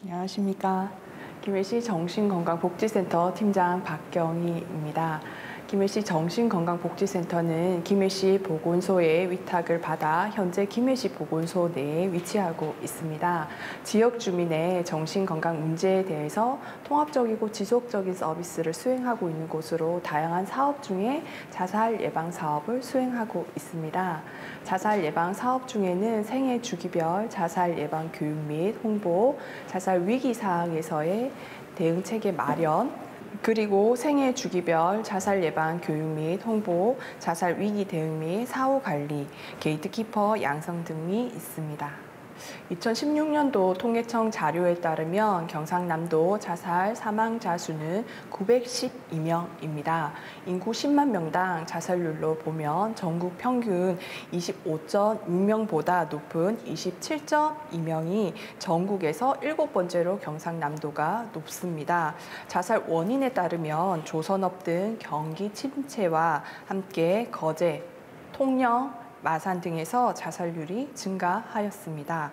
안녕하십니까. 김해시 정신건강복지센터 팀장 박경희입니다. 김해시 정신건강복지센터는 김해시 보건소의 위탁을 받아 현재 김해시 보건소 내에 위치하고 있습니다. 지역 주민의 정신건강 문제에 대해서 통합적이고 지속적인 서비스를 수행하고 있는 곳으로 다양한 사업 중에 자살 예방 사업을 수행하고 있습니다. 자살 예방 사업 중에는 생애 주기별 자살 예방 교육 및 홍보, 자살 위기 상황에서의 대응 체계 마련, 그리고 생애 주기별 자살 예방 교육 및 홍보, 자살 위기 대응 및 사후 관리, 게이트키퍼 양성 등이 있습니다. 2016년도 통계청 자료에 따르면 경상남도 자살 사망자 수는 912명입니다. 인구 10만 명당 자살률로 보면 전국 평균 25.6명보다 높은 27.2명이 전국에서 7번째로 경상남도가 높습니다. 자살 원인에 따르면 조선업 등 경기 침체와 함께 거제, 통영, 마산 등에서 자살률이 증가하였습니다.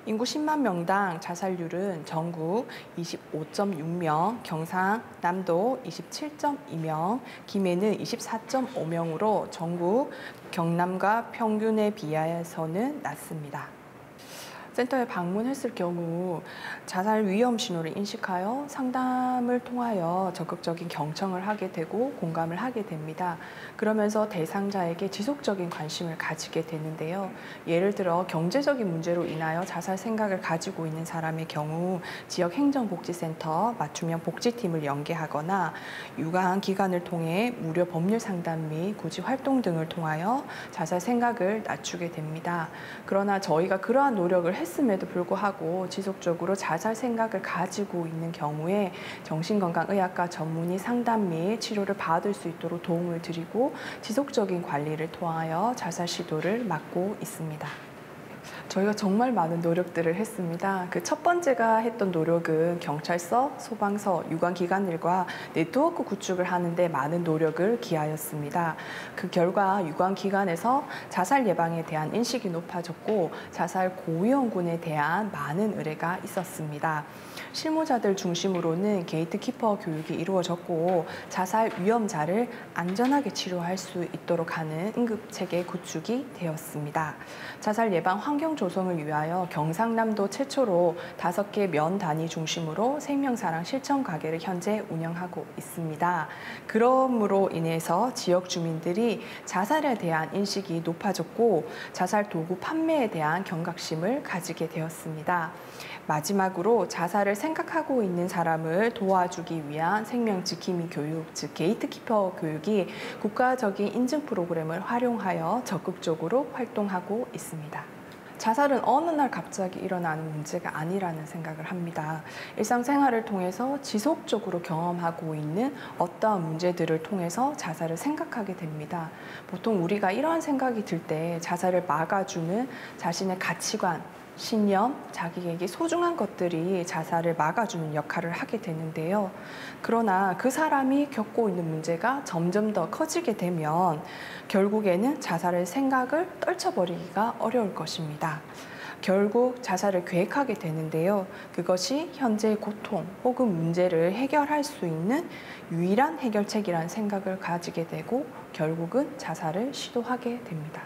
인구 10만 명당 자살률은 전국 25.6명, 경상남도 27.2명, 김해는 24.5명으로 전국 경남과 평균에 비하여서는 낮습니다. 센터에 방문했을 경우 자살 위험 신호를 인식하여 상담을 통하여 적극적인 경청을 하게 되고 공감을 하게 됩니다. 그러면서 대상자에게 지속적인 관심을 가지게 되는데요. 예를 들어 경제적인 문제로 인하여 자살 생각을 가지고 있는 사람의 경우 지역 행정복지센터 맞춤형 복지팀을 연계하거나 유관 기관을 통해 무료 법률 상담 및 구직 활동 등을 통하여 자살 생각을 낮추게 됩니다. 그러나 저희가 그러한 노력을 했음에도 불구하고 지속적으로 자살 생각을 가지고 있는 경우에 정신건강의학과 전문의 상담 및 치료를 받을 수 있도록 도움을 드리고 지속적인 관리를 통하여 자살 시도를 막고 있습니다. 저희가 정말 많은 노력들을 했습니다. 그 첫 번째가 했던 노력은 경찰서, 소방서, 유관기관들과 네트워크 구축을 하는데 많은 노력을 기하였습니다. 그 결과 유관기관에서 자살 예방에 대한 인식이 높아졌고 자살 고위험군에 대한 많은 의뢰가 있었습니다. 실무자들 중심으로는 게이트키퍼 교육이 이루어졌고 자살 위험자를 안전하게 치료할 수 있도록 하는 응급체계 구축이 되었습니다. 자살 예방 환경 조성을 위하여 경상남도 최초로 5개 면 단위 중심으로 생명사랑 실천 가게를 현재 운영하고 있습니다. 그러므로 인해서 지역 주민들이 자살에 대한 인식이 높아졌고 자살 도구 판매에 대한 경각심을 가지게 되었습니다. 마지막으로 자살을 생각하고 있는 사람을 도와주기 위한 생명지킴이 교육, 즉 게이트키퍼 교육이 국가적인 인증 프로그램을 활용하여 적극적으로 활동하고 있습니다. 자살은 어느 날 갑자기 일어나는 문제가 아니라는 생각을 합니다. 일상생활을 통해서 지속적으로 경험하고 있는 어떠한 문제들을 통해서 자살을 생각하게 됩니다. 보통 우리가 이러한 생각이 들 때 자살을 막아주는 자신의 가치관, 신념, 자기에게 소중한 것들이 자살을 막아주는 역할을 하게 되는데요. 그러나 그 사람이 겪고 있는 문제가 점점 더 커지게 되면 결국에는 자살의 생각을 떨쳐버리기가 어려울 것입니다. 결국 자살을 계획하게 되는데요. 그것이 현재의 고통 혹은 문제를 해결할 수 있는 유일한 해결책이라는 생각을 가지게 되고 결국은 자살을 시도하게 됩니다.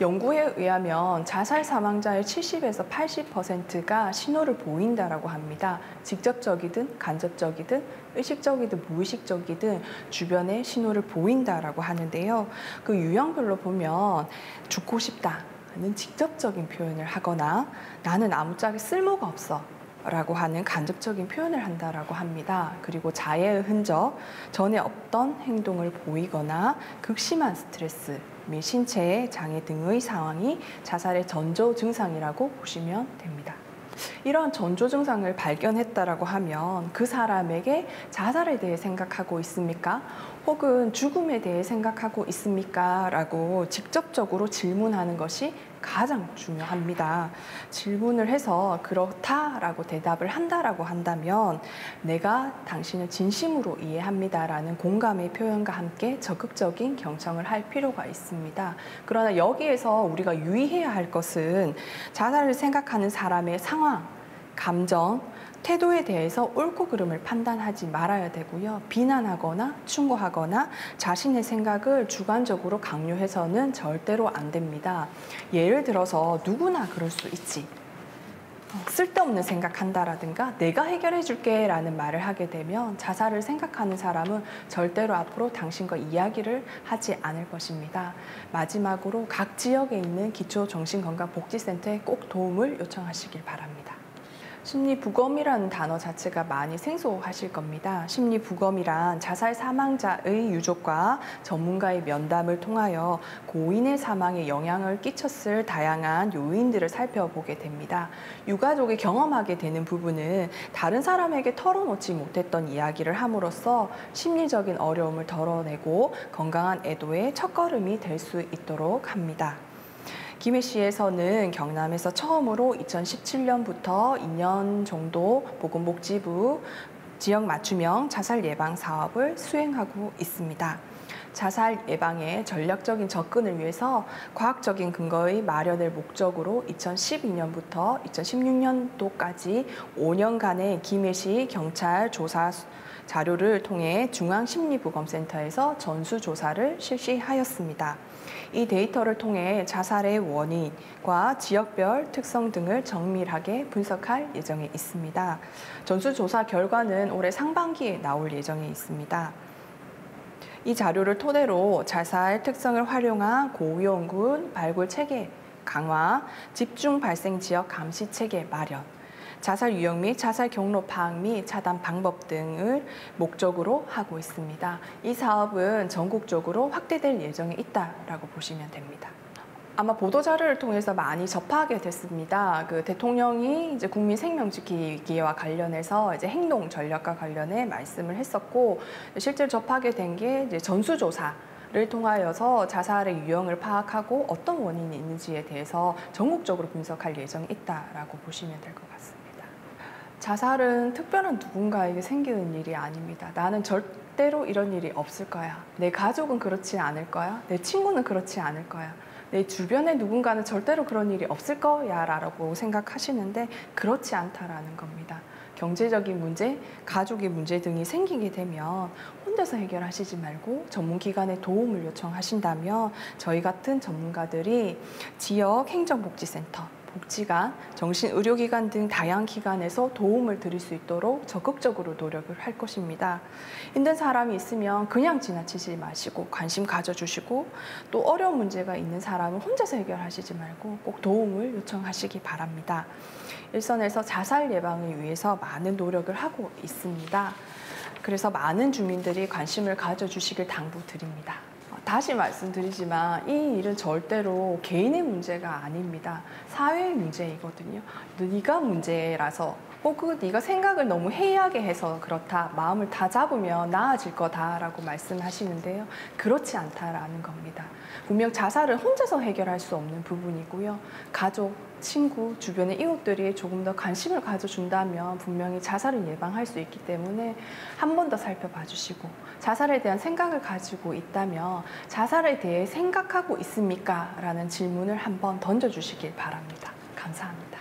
연구에 의하면 자살 사망자의 70에서 80%가 신호를 보인다라고 합니다. 직접적이든 간접적이든 의식적이든 무의식적이든 주변에 신호를 보인다라고 하는데요. 그 유형별로 보면 죽고 싶다는 직접적인 표현을 하거나 나는 아무짝에 쓸모가 없어 라고 하는 간접적인 표현을 한다라고 합니다. 그리고 자해의 흔적, 전에 없던 행동을 보이거나 극심한 스트레스 및 신체의 장애 등의 상황이 자살의 전조 증상이라고 보시면 됩니다. 이런 전조 증상을 발견했다라고 하면 그 사람에게 자살에 대해 생각하고 있습니까? 혹은 죽음에 대해 생각하고 있습니까? 라고 직접적으로 질문하는 것이 가장 중요합니다. 질문을 해서 그렇다라고 대답을 한다라고 한다면 내가 당신을 진심으로 이해합니다라는 공감의 표현과 함께 적극적인 경청을 할 필요가 있습니다. 그러나 여기에서 우리가 유의해야 할 것은 자살을 생각하는 사람의 상황, 감정, 태도에 대해서 옳고 그름을 판단하지 말아야 되고요. 비난하거나 충고하거나 자신의 생각을 주관적으로 강요해서는 절대로 안 됩니다. 예를 들어서 누구나 그럴 수 있지. 쓸데없는 생각한다라든가 내가 해결해 줄게 라는 말을 하게 되면 자살을 생각하는 사람은 절대로 앞으로 당신과 이야기를 하지 않을 것입니다. 마지막으로 각 지역에 있는 기초정신건강복지센터에 꼭 도움을 요청하시길 바랍니다. 심리부검이라는 단어 자체가 많이 생소하실 겁니다. 심리부검이란 자살 사망자의 유족과 전문가의 면담을 통하여 고인의 사망에 영향을 끼쳤을 다양한 요인들을 살펴보게 됩니다. 유가족이 경험하게 되는 부분은 다른 사람에게 털어놓지 못했던 이야기를 함으로써 심리적인 어려움을 덜어내고 건강한 애도의 첫걸음이 될 수 있도록 합니다. 김해시에서는 경남에서 처음으로 2017년부터 2년 정도 보건복지부 지역 맞춤형 자살 예방 사업을 수행하고 있습니다. 자살 예방에 전략적인 접근을 위해서 과학적인 근거의 마련을 목적으로 2012년부터 2016년도까지 5년간의 김해시 경찰 조사 자료를 통해 중앙심리부검센터에서 전수조사를 실시하였습니다. 이 데이터를 통해 자살의 원인과 지역별 특성 등을 정밀하게 분석할 예정에 있습니다. 전수조사 결과는 올해 상반기에 나올 예정에 있습니다. 이 자료를 토대로 자살 특성을 활용한 고위험군 발굴 체계 강화, 집중 발생 지역 감시 체계 마련, 자살 유형 및 자살 경로 파악 및 차단 방법 등을 목적으로 하고 있습니다. 이 사업은 전국적으로 확대될 예정에 있다라고 보시면 됩니다. 아마 보도자료를 통해서 많이 접하게 됐습니다. 그 대통령이 이제 국민 생명 지키기와 관련해서 이제 행동 전략과 관련해 말씀을 했었고, 실제로 접하게 된 게 이제 전수조사를 통하여서 자살의 유형을 파악하고 어떤 원인이 있는지에 대해서 전국적으로 분석할 예정이 있다라고 보시면 될 것 같습니다. 자살은 특별한 누군가에게 생기는 일이 아닙니다. 나는 절대로 이런 일이 없을 거야. 내 가족은 그렇지 않을 거야. 내 친구는 그렇지 않을 거야. 내 주변에 누군가는 절대로 그런 일이 없을 거야 라고 생각하시는데 그렇지 않다라는 겁니다. 경제적인 문제, 가족의 문제 등이 생기게 되면 혼자서 해결하시지 말고 전문기관의 도움을 요청하신다면 저희 같은 전문가들이 지역 행정복지센터, 복지관, 정신의료기관 등 다양한 기관에서 도움을 드릴 수 있도록 적극적으로 노력을 할 것입니다. 힘든 사람이 있으면 그냥 지나치지 마시고 관심 가져주시고, 또 어려운 문제가 있는 사람은 혼자서 해결하시지 말고 꼭 도움을 요청하시기 바랍니다. 일선에서 자살 예방을 위해서 많은 노력을 하고 있습니다. 그래서 많은 주민들이 관심을 가져주시길 당부드립니다. 다시 말씀드리지만 이 일은 절대로 개인의 문제가 아닙니다. 사회의 문제이거든요. 네가 문제라서 혹은 네가 생각을 너무 해이하게 해서 그렇다, 마음을 다 잡으면 나아질 거다라고 말씀하시는데요. 그렇지 않다라는 겁니다. 분명 자살은 혼자서 해결할 수 없는 부분이고요. 가족, 친구, 주변의 이웃들이 조금 더 관심을 가져준다면 분명히 자살을 예방할 수 있기 때문에 한 번 더 살펴봐 주시고, 자살에 대한 생각을 가지고 있다면 자살에 대해 생각하고 있습니까? 라는 질문을 한번 던져주시길 바랍니다. 감사합니다.